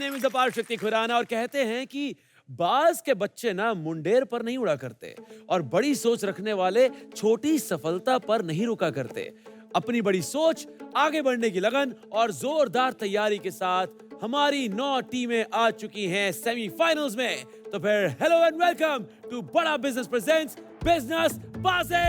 Name is अपार शक्ति खुराना और कहते हैं कि बाज के बच्चे ना मुंडेर पर नहीं उड़ा करते और बड़ी सोच रखने वाले छोटी सफलता पर नहीं रुका करते। अपनी बड़ी सोच, आगे बढ़ने की लगन और जोरदार तैयारी के साथ हमारी 9 टीमें आ चुकी हैं सेमीफाइनल्स में। तो फिर हेलो एंड वेलकम टू बड़ा बिजनेस प्रेजेंट्स बिजनेस बाजी।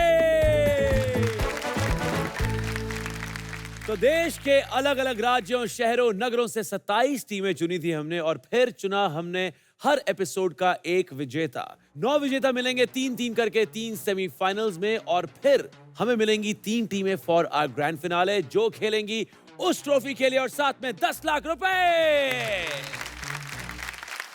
तो देश के अलग अलग राज्यों, शहरों, नगरों से 27 टीमें चुनी थी हमने और फिर चुना हमने हर एपिसोड का एक विजेता। 9 विजेता मिलेंगे 3-3 करके 3 सेमीफाइनल्स में और फिर हमें मिलेंगी 3 टीमें फॉर आवर ग्रैंड फिनाले जो खेलेंगी उस ट्रॉफी के लिए और साथ में 10 लाख रुपए।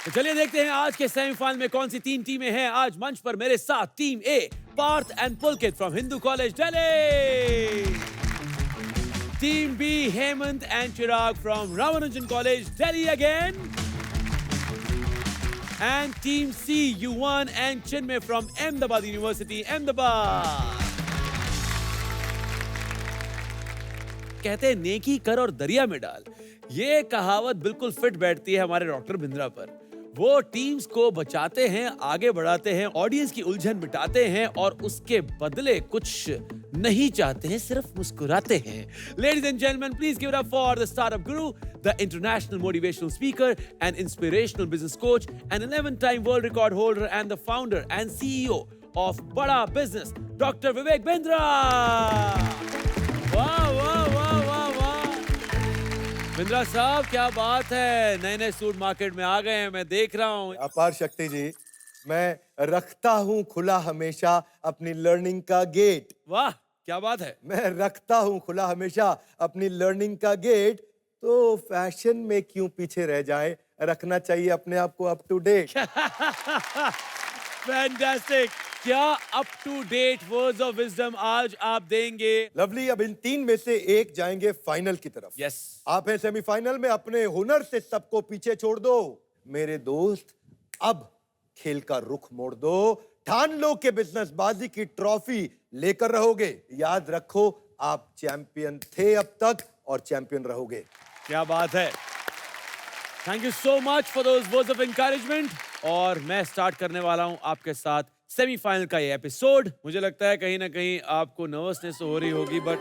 तो चलिए देखते हैं आज के सेमीफाइनल में कौन सी 3 टीमें हैं। आज मंच पर मेरे साथ team A, Parth and Pulkit from Hindu college Delhi. Team B, Hemant and Chirag from Ramanujan college Delhi again. And Team C, Yuan and Chinmay from Ahmedabad University, Ahmedabad. कहते हैं नेकी कर और दरिया में डाल। ये कहावत बिल्कुल फिट बैठती है हमारे डॉक्टर बिंद्रा पर। वो टीम्स को बचाते हैं, आगे बढ़ाते हैं, ऑडियंस की उलझन मिटाते हैं और उसके बदले कुछ नहीं चाहते हैं, सिर्फ मुस्कुराते हैं। Ladies and gentlemen, please give it up for the startup guru, the international motivational speaker and inspirational business coach, an 11-time world record holder and the founder and CEO of Bada Business, Dr. Vivek Bindra. वाह वाह वाह वाह वाह बिंद्रा साहब, क्या बात है, नए नए सूट मार्केट में आ गए हैं, मैं देख रहा हूँ। अपार शक्ति जी, मैं रखता हूँ खुला हमेशा अपनी लर्निंग का गेट। वाह क्या बात है। मैं रखता हूँ खुला हमेशा अपनी लर्निंग का गेट, तो फैशन में क्यों पीछे रह जाए, रखना चाहिए अपने आप को अप टू डेट। फैंटास्टिक, क्या up to date words of wisdom आज आप देंगे। लवली, अब इन 3 में से एक जाएंगे फाइनल की तरफ। यस। आप हैं सेमीफाइनल में, अपने हुनर से सबको पीछे छोड़ दो मेरे दोस्त। अब खेल का रुख मोड़ दो, ठान लो के बिजनेसबाजी की ट्रॉफी लेकर रहोगे। याद रखो, आप चैंपियन थे अब तक और चैंपियन रहोगे। क्या बात है। Thank you so much for those words of encouragement. और मैं स्टार्ट करने वाला हूं आपके साथ सेमीफाइनल का ये एपिसोड। मुझे लगता है कहीं ना कहीं आपको नर्वसनेस हो रही होगी, बट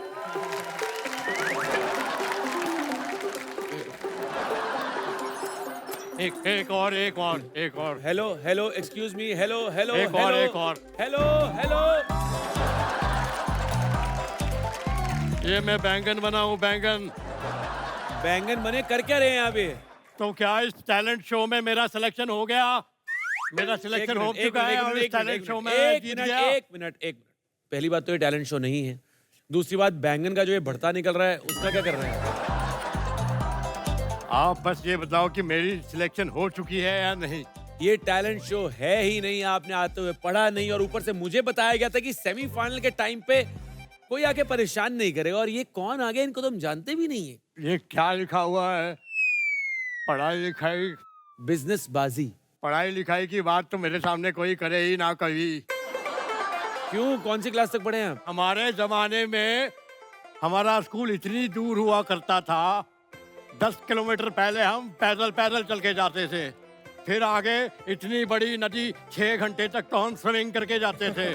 एक और hello hello, excuse me, hello hello, एक और हेलो हेलो। ये मैं बैंगन बना हूँ, बैंगन। बैंगन बने कर क्या रहे हैं यहाँ पे? तो क्या इस टैलेंट शो में मेरा सिलेक्शन हो गया? मेरा सिलेक्शन हो चुका है और इस टैलेंट शो में जीत गया। एक मिनट। पहली बात तो ये टैलेंट शो नहीं है, दूसरी बात बैंगन का जो ये भरता निकल रहा है उसका क्या कर रहे हैं आप? बस ये बताओ कि मेरी सिलेक्शन हो चुकी है या नहीं। ये टैलेंट शो है ही नहीं, आपने आते हुए पढ़ा नहीं और ऊपर से मुझे बताया गया था कि सेमीफाइनल के टाइम पे कोई आके परेशान नहीं करेगा। और ये कौन आ गया, इनको तो हम जानते भी नहीं है। ये क्या लिखा हुआ है? पढ़ाई लिखाई, बिजनेस बाजी। पढ़ाई लिखाई की बात तो मेरे सामने कोई करे ही ना कभी। क्यों, कौन सी क्लास तक पढ़े हैं आप? हमारे जमाने में हमारा स्कूल इतनी दूर हुआ करता था, 10 किलोमीटर पहले हम पैदल पैदल चल के जाते थे। फिर आगे इतनी बड़ी नदी, 6 घंटे तक तो हम स्विमिंग करके जाते थे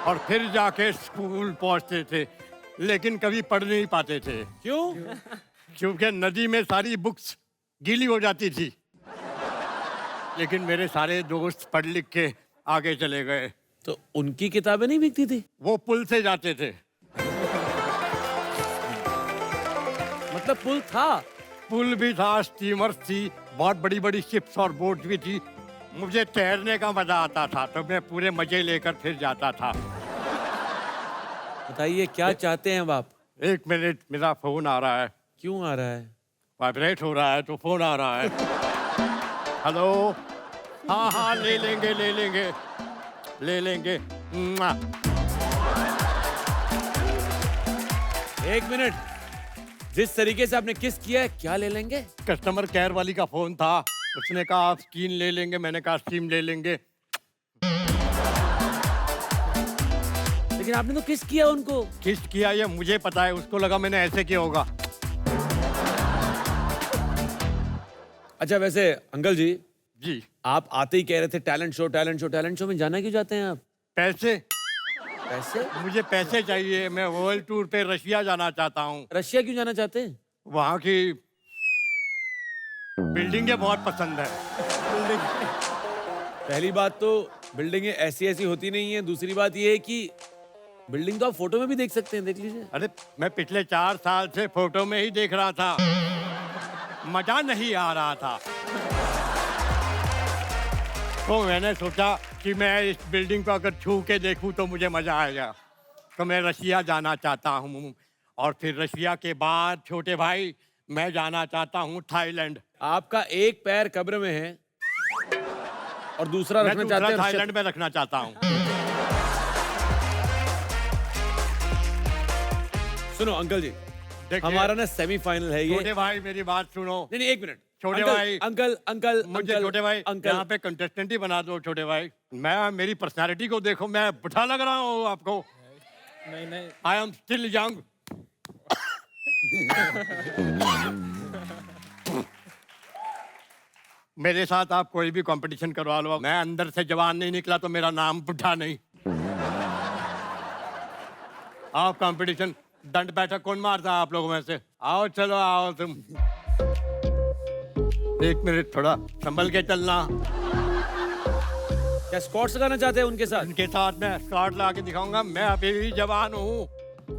और फिर जाके स्कूल पहुंचते थे, लेकिन कभी पढ़ नहीं पाते थे। क्यों? क्योंकि नदी में सारी बुक्स गीली हो जाती थी। लेकिन मेरे सारे दोस्त पढ़ लिख के आगे चले गए। तो उनकी किताबें नहीं बिकती थी? वो पुल से जाते थे। मतलब पुल था? पुल भी था, स्टीमर्स थी, बहुत बड़ी बड़ी शिप्स और बोट भी थी। मुझे तैरने का मजा आता था, तो मैं पूरे मजे लेकर फिर जाता था। बताइए क्या चाहते हैं अब आप? 1 मिनट, मेरा फोन आ रहा है। क्यों आ रहा है? वाइब्रेट हो रहा है तो फोन आ रहा है। हेलो, हाँ ले लेंगे। मुआ। 1 मिनट, जिस तरीके से आपने किस किया है, क्या ले लेंगे? कस्टमर केयर वाली का फोन था, उसने कहा आप स्कीन ले लेंगे, मैंने कहा स्टीम ले लेंगे। लेकिन आपने तो किस किया उनको। किस किया ये मुझे पता है, उसको लगा मैंने ऐसे किया होगा। अच्छा वैसे अंकल जी, जी। आप आते ही कह रहे थे talent show talent show talent show में जाना क्यों चाहते हैं आप? पैसे, पैसे? मुझे पैसे चाहिए। मैं वर्ल्ड टूर पे रशिया जाना चाहता हूँ। रशिया क्यों जाना चाहते हैं? वहाँ की बिल्डिंगें बहुत पसंद है। पहली बात तो बिल्डिंगें ऐसी ऐसी होती नहीं है, दूसरी बात ये है कि बिल्डिंग तो आप फोटो में भी देख सकते हैं, देख लीजिए। अरे मैं पिछले 4 साल से फोटो में ही देख रहा था, मजा नहीं आ रहा था। तो मैंने सोचा कि मैं इस बिल्डिंग को अगर छू के देखूं तो मुझे मजा आएगा। तो मैं रशिया जाना चाहता हूँ, और फिर रशिया के बाद छोटे भाई मैं जाना चाहता हूँ थाईलैंड। आपका एक पैर कब्र में है और दूसरा मैं रखना दूसरा चाहते हैं थाईलैंड में रखना चाहता हूँ। सुनो अंकल जी, देखिए, हमारा ना सेमीफाइनल है ये। छोटे भाई मेरी बात सुनो। नहीं नहीं, एक मिनट। छोटे अंकल, भाई, अंकल अंकल मुझे अंकल, छोटे भाई अंकल यहाँ पे कंटेस्टेंट ही बना दो। छोटे भाई, मैं मेरी पर्सनालिटी को देखो, मैं बुढ़ा लग रहा हूँ आपको? नहीं नहीं, आई एम स्टिल यंग। मेरे साथ आप कोई भी कंपटीशन करवा लो, मैं अंदर से जवान नहीं निकला तो मेरा नाम बुढ़ा नहीं। आओ कंपटीशन, दंड बैठक कौन मारता है आप लोगों में से? आओ चलो आओ तुम। एक मिनट, थोड़ा संभल के चलना। क्या स्क्वाट्स लगाना चाहते हैं उनके साथ? इनके साथ मैं स्कॉट ला के दिखाऊंगा, मैं अभी भी जवान हूँ।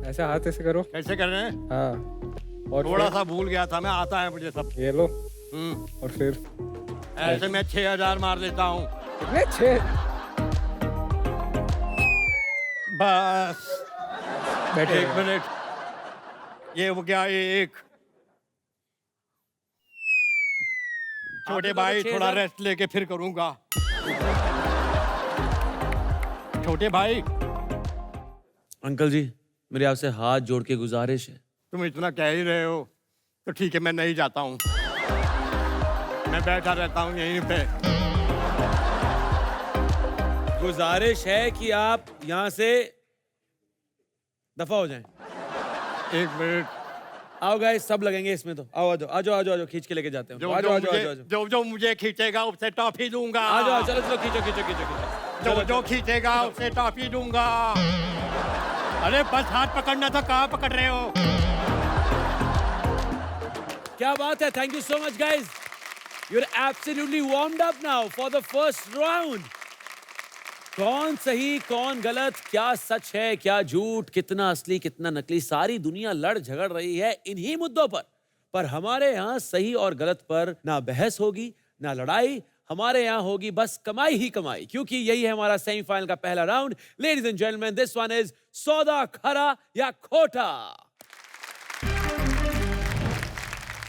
ऐसा हाथ ऐसे करो। कैसे कर रहे हैं? हाँ, और थोड़ा फिर सा भूल गया था मैं, आता है मुझे सब। ये लो, हम्म, और फिर ऐसे मैं 6000 मार देता हूँ। कितने? 6। बस बैठे एक मिनट, ये हो गया एक। छोटे आपने भाई तो थोड़ा 6000 रेस्ट लेके फिर करूंगा। छोटे भाई, अंकल जी, मेरे आपसे हाथ जोड़ के गुजारिश है, तुम इतना कह ही रहे हो तो ठीक है, मैं नहीं जाता हूँ, मैं बैठा रहता हूँ यहीं पे। गुजारिश है कि आप यहाँ से दफा हो जाएं। एक मिनट, आओ गाइस, सब लगेंगे इसमें तो। आओ आ जाओ आ जाओ आ जाओ आ जाओ, खींच के लेके जाते हैं। जो आ जो जाओ आ जाओ आ मुझे जाओ आ जाओ जो जो मुझे खींचेगा उससे टॉफी दूंगा। आ जाओ, चलो चलो, खींचो खींचो खींचो खींचो। जो जो खींचेगा उसे टॉफी दूंगा। अरे बस हाथ पकड़ना था, कहाँ पकड़ रहे हो? क्या बात है, thank you so much guys. You are absolutely warmed up now for the first round. कौन सही कौन गलत, क्या सच है क्या झूठ, कितना असली कितना नकली, सारी दुनिया लड़ झगड़ रही है इन्हीं मुद्दों पर हमारे यहाँ सही और गलत पर ना बहस होगी ना लड़ाई, हमारे यहाँ होगी बस कमाई ही कमाई, क्योंकि यही है हमारा सेमीफाइनल का पहला round. Ladies and gentleman, this one is सौदा खरा या खोटा।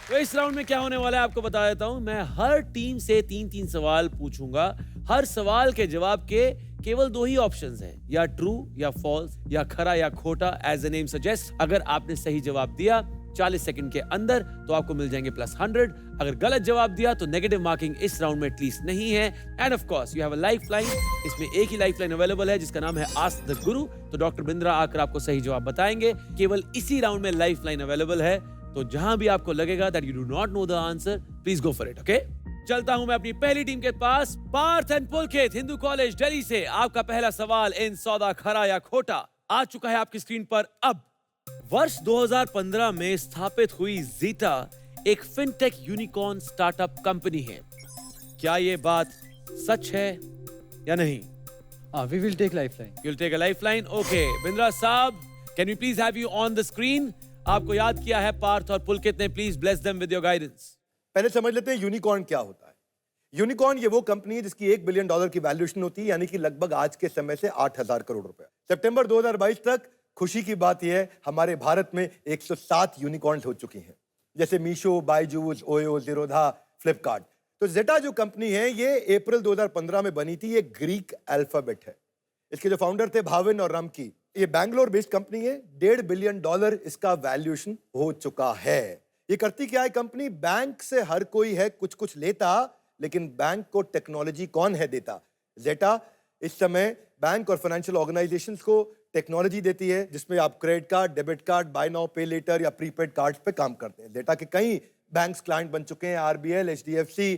तो इस राउंड में क्या होने वाला है आपको बता देता हूं। मैं हर टीम से 3-3 सवाल पूछूंगा। हर सवाल के जवाब के केवल 2 ही ऑप्शंस हैं, या ट्रू या फॉल्स, या खरा या खोटा, एज द नेम सजेस्ट। अगर आपने सही जवाब दिया 40 सेकंड के अंदर तो आपको मिल जाएंगे +100। अगर गलत जवाब दिया तो नेगेटिव मार्किंग इस राउंड में एटलीस्ट नहीं है। End of course you have a lifeline. इसमें एक ही लाइफलाइन अवेलेबल है जिसका नाम है आस्क द गुरु। तो डॉक्टर बिंद्रा आकर आपको सही जवाब बताएंगे। केवल इसी राउंड में लाइफलाइन अवेलेबल है, तो जहां भी आपको लगेगा that you do not know the answer, please go for it. Okay, चलता हूं मैं अपनी पहली टीम के पास। पार्थ एंड पुलकित, हिंदू कॉलेज दिल्ली से आपका पहला सवाल इन सौदा खरा या खोटा आ चुका है आपकी स्क्रीन पर। अब वर्ष 2015 में स्थापित हुई जीटा एक फिनटेक यूनिकॉर्न स्टार्टअप कंपनी है। क्या ये बात सच है या नहीं? We will take lifeline. You'll take a lifeline. Okay, Bindra साहब, can we please have you on the screen? आपको याद किया है पार्थ और पुलकित ने, please bless them with your guidance. पहले समझ लेते हैं यूनिकॉर्न क्या होता है। यूनिकॉर्न ये वो कंपनी है जिसकी $1 बिलियन की वैल्यूएशन होती है, यानी कि लगभग आज के समय से 8,000 करोड़ रुपए। सितंबर 2022 तक खुशी की बात यह है हमारे भारत में 107 यूनिकॉर्न हो चुकी हैं, जैसे मीशो, बायजूस, ओयो, जीरोधा, फ्लिपकार्ट। तो जेटा जो कंपनी है ये अप्रैल 2015 में बनी थी। ये ग्रीक अल्फाबेट है। इसके जो फाउंडर थे भाविन और रामकी, ये बैंगलोर बेस्ड कंपनी है। $1.5 बिलियन इसका वैल्यूएशन हो चुका है। ये करती क्या है कंपनी? बैंक से हर कोई है कुछ कुछ लेता, लेकिन बैंक को टेक्नोलॉजी कौन है देता? जेटा इस समय बैंक और फाइनेंशियल ऑर्गेनाइजेशंस को टेक्नोलॉजी देती है, जिसमें आप credit card, debit card, buy now pay later या प्रीपेड कार्ड्स पे काम करते हैं। जेटा के कई बैंक्स क्लाइंट बन चुके हैं, आरबीएल, एचडीएफसी,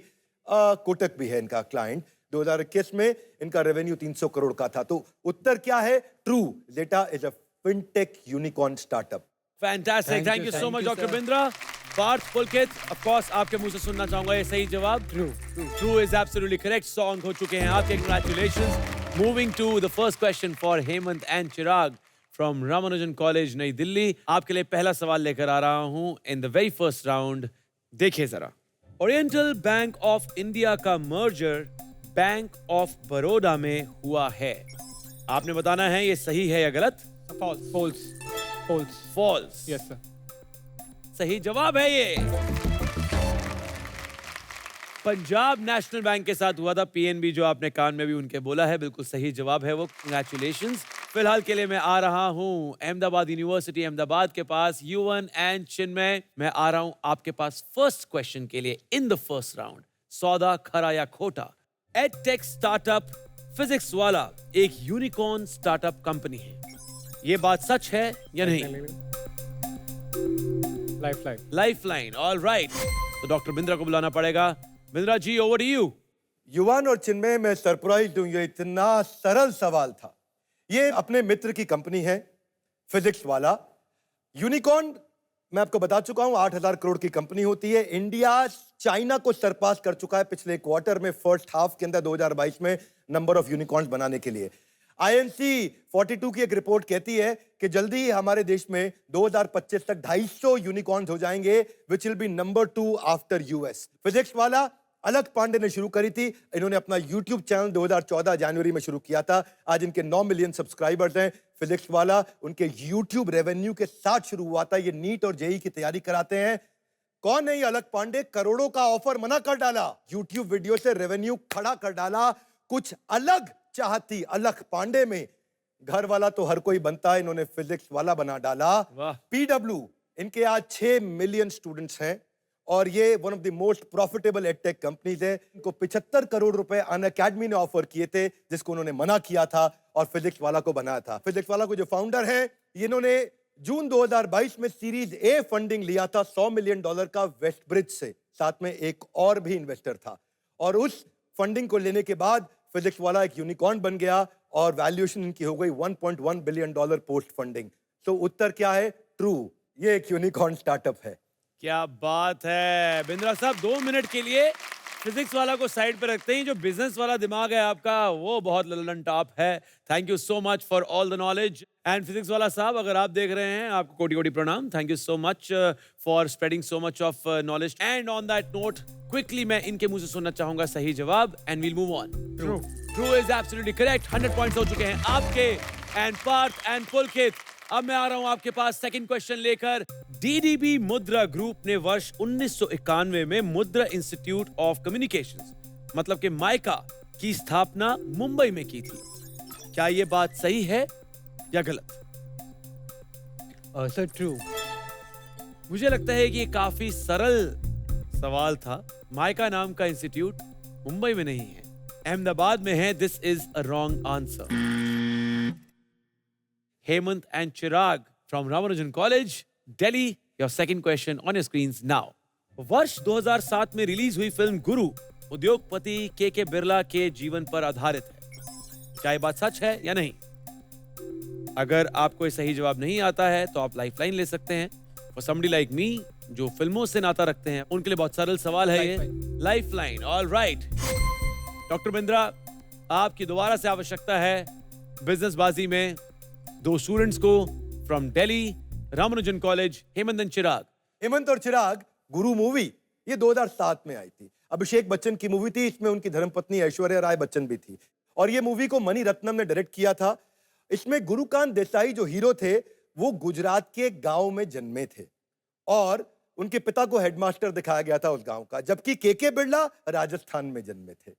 कोटक भी है इनका क्लाइंट। 2021 में इनका रेवेन्यू 300 करोड़ का था। तो उत्तर क्या है? True, Zeta is a fintech unicorn startup. Fantastic, thank you so much doctor Bindra. Parth Pulkit, of course आपके मुंह से सुनना चाहूंगा ये सही जवाब। True is absolutely correct. सॉन्ग हो चुके हैं आपके, congratulations. Moving to the first question for Hemant and Chirag from Ramanujan college New Delhi. आपके लिए पहला सवाल लेकर आ रहा हूं in the very first round. देखिए जरा, ओरिएंटल बैंक ऑफ इंडिया का मर्जर बैंक ऑफ बड़ौदा में हुआ है। आपने बताना है ये सही है या गलत। फॉल्स। Yes, sir. सही जवाब है ये। पंजाब नेशनल बैंक के साथ हुआ था। पीएनबी जो आपने कान में भी उनके बोला है, बिल्कुल सही जवाब है वो। कांग्रेचुलेशंस। फिलहाल के लिए मैं आ रहा हूं अहमदाबाद यूनिवर्सिटी अहमदाबाद के पास। युवन एंड चिन्मय, मैं आ रहा हूं आपके पास फर्स्ट क्वेश्चन के लिए इन द फर्स्ट राउंड। सौदा खरा या खोटा। एडटेक स्टार्टअप फिजिक्स वाला एक यूनिकॉर्न स्टार्टअप कंपनी है, ये बात सच है या नहीं? Lifeline. Lifeline, all right. तो डॉक्टर बिंद्रा को बुलाना पड़ेगा। Bindra ji, over to you. युवान और चिन्मय, मैं सरप्राइज हूं, ये इतना सरल सवाल था। ये अपने मित्र की कंपनी है, फिजिक्स वाला। यूनिकॉर्न मैं आपको बता चुका हूं, 8,000 करोड़ की कंपनी होती है। इंडिया चाइना को सरपास कर चुका है पिछले क्वार्टर में, फर्स्ट हाफ के अंदर 2022 में नंबर ऑफ यूनिकॉर्न्स बनाने के लिए। आईएनसी 42 की एक रिपोर्ट कहती है कि जल्दी ही हमारे देश में 2025 तक 250 यूनिकॉर्न्स हो जाएंगे, which will be number 2 after US. Physics वाला अलक पांडे ने शुरू करी थी। इन्होंने अपना यूट्यूब चैनल 2014 जनवरी में शुरू किया था। आज इनके 9 मिलियन सब्सक्राइबर्स हैं। फिजिक्स वाला उनके यूट्यूब रेवेन्यू के साथ शुरू हुआ था। ये नीट और जेई की तैयारी कराते हैं। कौन है ये अलक पांडे? करोड़ों का ऑफर मना कर डाला, यूट्यूब वीडियो से रेवेन्यू खड़ा कर डाला। कुछ अलग चाहती अलक पांडे में। घर वाला तो हर कोई बनता है, इन्होंने फिजिक्स वाला बना डाला। वाह। पीडब्ल्यू, इनके आज 6 मिलियन स्टूडेंट्स हैं और ये one of the most profitable edtech companies है। इनको 75 करोड़ रुपए अन अकेडमी ने ऑफर किए थे, जिसको उन्होंने मना किया था और फिजिक्स वाला को बनाया था। फिजिक्स वाला को जो फाउंडर है, इन्होंने जून 2022 में सीरीज ए फंडिंग लिया था $100 मिलियन का वेस्ट ब्रिज से। साथ में एक और भी इन्वेस्टर था और उस फंडिंग को लेने के बाद फिजिक्स वाला एक यूनिकॉर्न बन गया और वैल्यूएशन इनकी हो गई $1.1 बिलियन पोस्ट फंडिंग। तो उत्तर क्या है? ट्रू, ये एक यूनिकॉर्न स्टार्टअप है। क्या बात है बिंद्रा साहब। 2 मिनट के लिए फिजिक्स वाला को साइड पे रखते ही जो बिजनेस वाला दिमाग है आपका, वो बहुत ललन टॉप है। Thank you so much for all the knowledge. And physics वाला साहब, अगर आप देख रहे हैं, आपको कोटि कोटि प्रणाम। Thank you so much for spreading so much of knowledge. And on that note, quickly मैं इनके मुंह से सुनना चाहूंगा सही जवाब and we'll move on. True is absolutely correct. 100 points हो चुके हैं आपके। एंड पार्थ एंड पुलकित, अब मैं आ रहा हूं आपके पास सेकंड क्वेश्चन लेकर। डीडीबी मुद्रा ग्रुप ने वर्ष 1991 में मुद्रा इंस्टीट्यूट ऑफ कम्युनिकेशंस, मतलब कि माइका, की स्थापना मुंबई में की थी। क्या ये बात सही है या गलत? Sir, true. मुझे लगता है कि ये काफी सरल सवाल था। माइका नाम का इंस्टीट्यूट मुंबई में नहीं है, अहमदाबाद में है। This is a wrong answer. Hemant and Chirag from Ramanujan college, Delhi, your second question on your screens now. वर्ष 2007 में रिलीज हुई फिल्म गुरु उद्योगपति के बिरला के जीवन पर आधारित है। क्या ये बात सच है या नहीं? अगर आपको ये सही जवाब नहीं आता है तो आप लाइफलाइन ले सकते हैं। फॉर समबडी लाइक मी, जो फिल्मों से नाता रखते हैं, उनके लिए बहुत सरल सवाल है ये। Lifeline, all right. Doctor Bindra, आपकी दोबारा से आवश्यकता है बिजनेसबाजी में 2 स्टूडेंट्स को from Delhi Ramanujan college, Hemant and Chirag. Hemant और चिराग, गुरु मूवी ये 2007 में आई थी। अभिषेक बच्चन की मूवी थी, इसमें उनकी धर्मपत्नी ऐश्वर्या राय बच्चन भी थी और ये मूवी को मणि रत्नम ने डायरेक्ट किया था। इसमें गुरुकांत देसाई जो हीरो थे, वो गुजरात के गांव में जन्मे थे और उनके पिता को हेडमास्टर दिखाया गया था उस गांव का, जबकि के बिरला राजस्थान में जन्मे थे।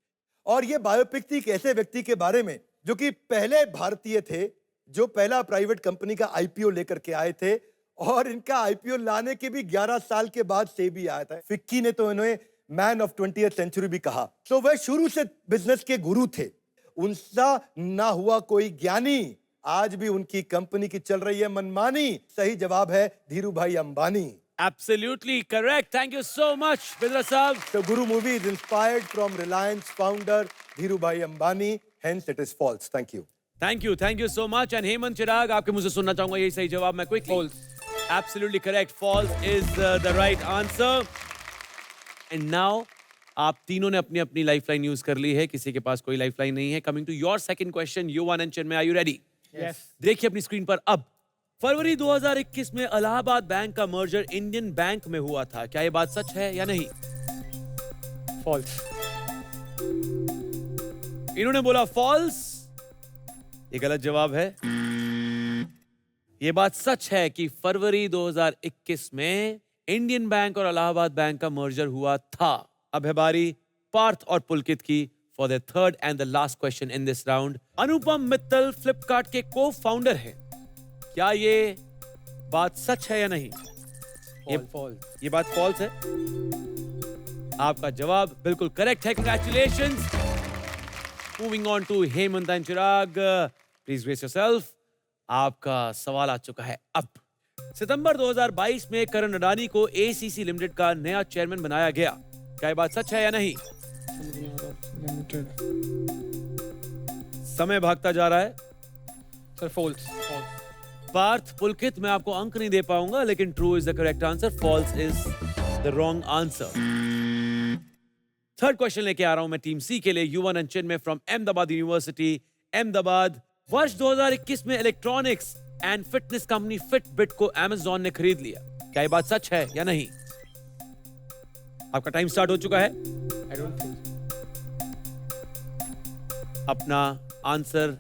और ये बायोपिक थी एक ऐसे व्यक्ति के बारे में जो कि पहले भारतीय थे, जो पहला प्राइवेट कंपनी का आईपीओ लेकर के आए थे और इनका आईपीओ लाने के भी 11 साल के बाद से भी आया था। फिक्की ने तो इन्हें मैन ऑफ 20th सेंचुरी भी कहा। तो वह शुरू से बिजनेस के गुरु थे। उनसा ना हुआ कोई ज्ञानी, आज भी उनकी कंपनी की चल रही है मनमानी। सही जवाब है धीरू भाई Ambani. Absolutely correct. Thank you so much, Bindra Saab. The Guru movie is inspired from Reliance founder Dhirubhai Ambani. Hence, it is false. Thank you. Thank you so much. And Hemant Chirag, आपके मुझसे सुनना चाहूंगा यही सही जवाब मैं quickly. False. Absolutely correct. False is the right answer. And now आप तीनों ने अपनी अपनी लाइफलाइन यूज कर ली है. किसी के पास कोई लाइफलाइन नहीं है. Coming to your second question, Yuvan and Chinmay, are you ready? Yes. देखिए अपनी स्क्रीन पर अब. फरवरी 2021 में इलाहाबाद बैंक का मर्जर इंडियन बैंक में हुआ था. क्या ये बात सच है या नहीं? False. इन्होंने बोला फॉल्स. ये गलत जवाब है. ये बात सच है कि फरवरी 2021 में इंडियन बैंक और इलाहाबाद बैंक का मर्जर हुआ था. अब है बारी पार्थ और पुलकित की for the third and the last question in this round. Anupam Mittal Flipkart के को फाउंडर हैं. क्या ये बात सच है या नहीं? False. ये बात फॉल्स है. आपका जवाब बिल्कुल करेक्ट है. Congratulations. Moving on to Hemant and Chirag, please brace yourself. आपका सवाल आ चुका है अब. सितंबर 2022 में करण अडानी को एसीसी लिमिटेड का नया चेयरमैन बनाया गया. क्या ये बात सच है या नहीं? Limited. समय भागता जा रहा है. Sir, false. पार्थ, पुलकित, मैं आपको अंक नहीं दे पाऊंगा, लेकिन true is the correct answer. False is the wrong answer. Third question लेके आ रहा हूं मैं टीम सी के लिए. Yuvan and Chinmay from Ahmedabad university, Ahmedabad. वर्ष 2021 में electronics and fitness company Fitbit को अमेज़न ने खरीद लिया. क्या ये बात सच है या नहीं? आपका टाइम स्टार्ट हो चुका है. I don't think so. अपना आंसर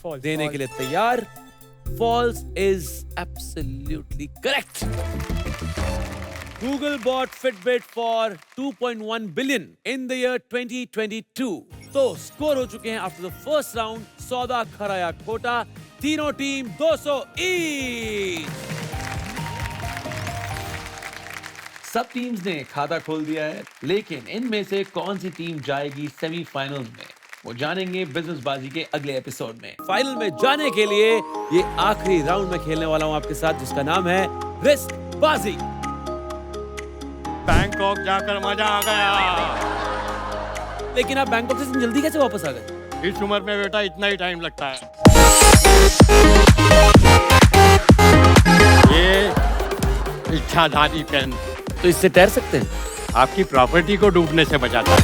False. देने False. के लिए तैयार. False is absolutely correct. Google bought Fitbit for 2.1 billion in the year 2022. तो स्कोर हो चुके हैं आफ्टर द फर्स्ट राउंड. सौदा खरा या खोटा. तीनों टीम 200 ईच. सब टीम्स ने खाता खोल दिया है, लेकिन इनमें से कौन सी टीम जाएगी सेमीफाइनल्स में, वो जानेंगे बिजनेस बाजी के अगले एपिसोड में. फाइनल में जाने के लिए ये आखिरी राउंड में खेलने वाला हूं आपके साथ, जिसका नाम है रिस्क बाजी. बैंकॉक जाकर मजा आ गया. लेकिन आप बैंकॉक से इतनी जल्दी कैसे वापस आ गए? इस उम्र में बेटा इतना ही टाइम लगता है. ये इच्छाधारी पेन तो इससे तैर सकते हैं? आपकी प्रॉपर्टी को डूबने से बचाता है.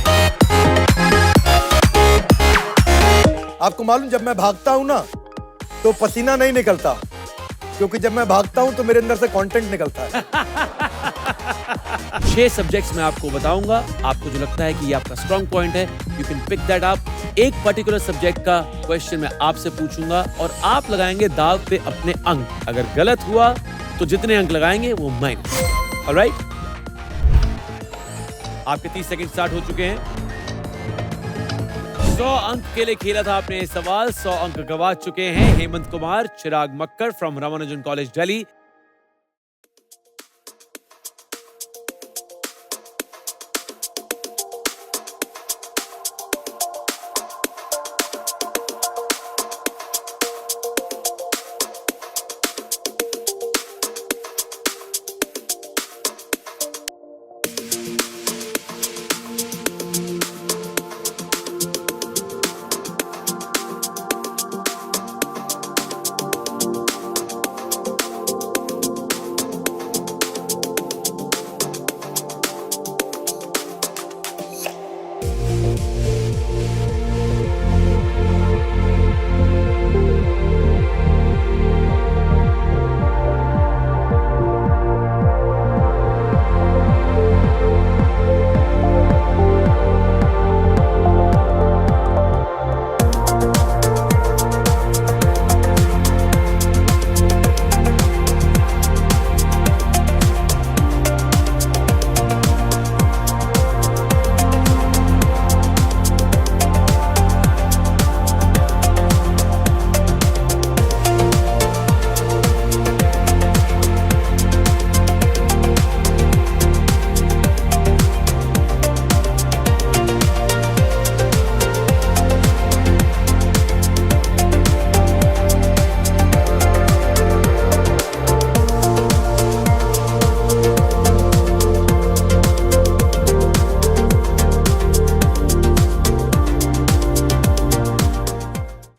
आपको मालूम, जब मैं भागता हूं ना तो पसीना नहीं निकलता, क्योंकि जब मैं भागता हूं तो मेरे अंदर से कंटेंट निकलता है. 6 सब्जेक्ट्स मैं आपको बताऊंगा. आपको जो लगता है कि ये आपका स्ट्रॉन्ग पॉइंट है, you can pick that up. एक पर्टिकुलर सब्जेक्ट का क्वेश्चन मैं आपसे पूछूंगा और आप लगाएंगे दाव पे अपने अंक. अगर गलत हुआ तो जितने अंक लगाएंगे वो माइनस. ऑलराइट? आपके 30 सेकंड स्टार्ट हो चुके हैं. 100 अंक के लिए खेला था आपने ये सवाल. 100 अंक गवा चुके हैं हेमंत कुमार, चिराग मक्कर फ्रॉम रामानुजन कॉलेज दिल्ली